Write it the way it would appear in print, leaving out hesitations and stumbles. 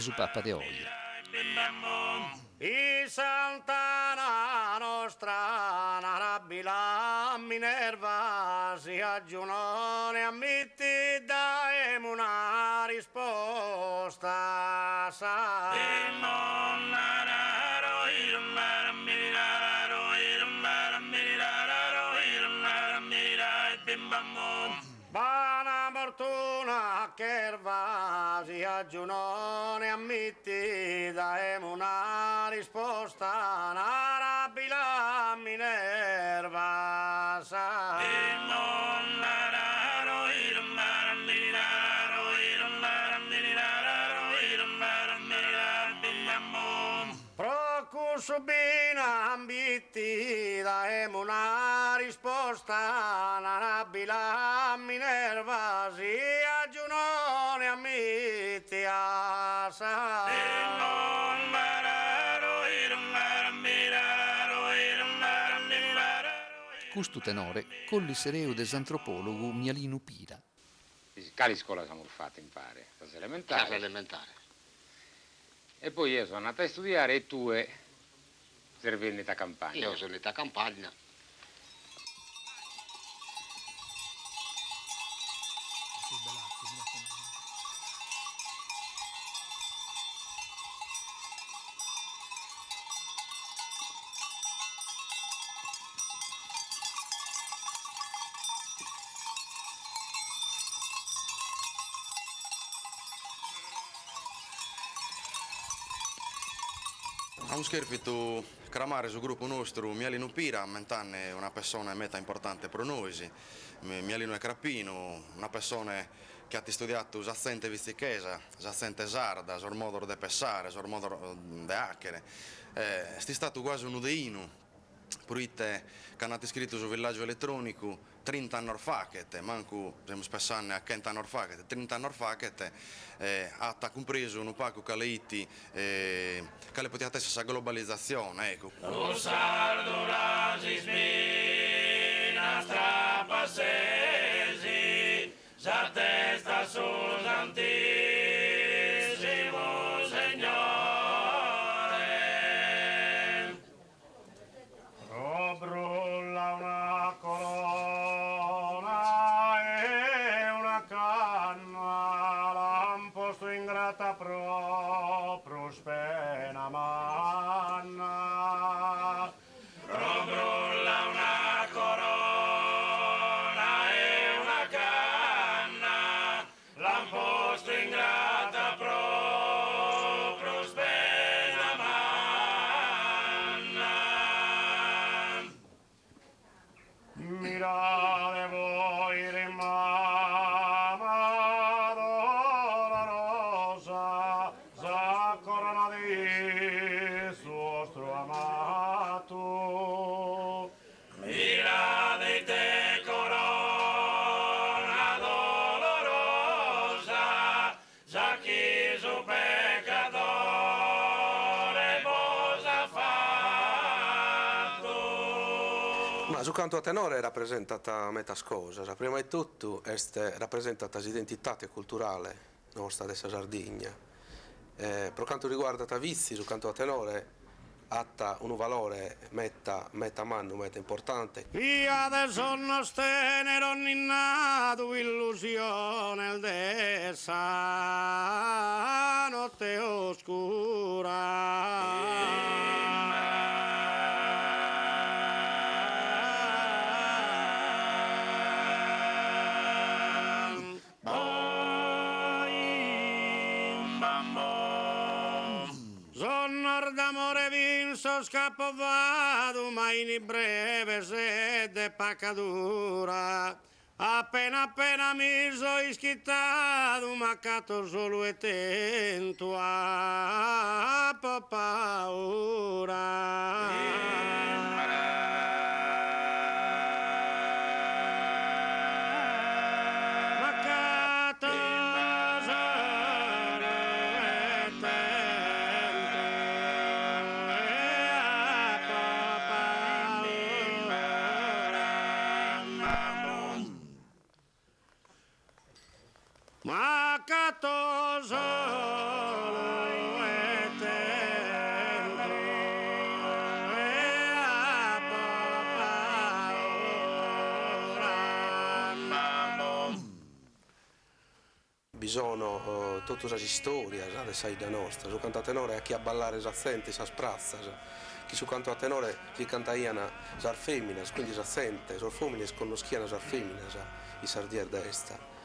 Gesù Papa de Oie. I Santana nostra narabila Minerva si aggiunone ammitti daem una risposta sa Bana fortuna che si aggiunone ammitti daem una risposta narabila Minerva sa Procusubina ambitti daem una risposta narabila Minerva si aggiunone ammitti a sa Custu tenore collisereu des antropologu Mialinu Pira. Cali scuola siamo fatti in pare, casa elementare. Casa elementare. E poi io sono andato a studiare e tu servi in età campagna. Io sono in età campagna. Un scherfito cramare sul gruppo nostro Mialino Pira, ment'anni una persona meta importante per noi. Mialino è Crappino, una persona che ha studiato l'accento vistichesa, l'accento sarda, il modo di pensare, il modo di hackere. È stato quasi un udeino, purite che hanno scritto sul villaggio elettronico 30 anni fa, manco siamo spessani a 100 anni fa, 30 anni fa, ha compreso un pacco che leiti, che le poteva essere la globalizzazione, ecco. Lo sardo la si spina strappa sesi, sa testa sul Santissimo Signore. Brulla una corona e una canna, l'amposto ingrata proprio spena manna. Brulla una corona e una canna, l'amposto ingrata proprio spena manna. Mirate voi rimama dolorosa, sa corona di suostro amato. Mirate te corona dolorosa, sa chi su peccatore posa fatto. Ma su canto a tenore è rappresentata metà cosa. Prima di tutto è rappresentata l'identità culturale nostra della Sardegna. Per quanto riguarda Tavizi, su canto a tenore ha un valore meta manno, meta importante. Io adesso non stenero ninnato illusione dessa notte Sonor d'amore vinso scappato, ma in breve sede paccatura. Appena mi so ischittato, ma catto solo e tento a paura. Ma catto solo sono tutte le storie della saida nostra, su canto a tenore a chi a ballare s'assente, si sprazza, chi su canto a tenore si cantaiano sar femmine, quindi s'assente, sor femmine conosciano sar femmine, i sardier d'esta.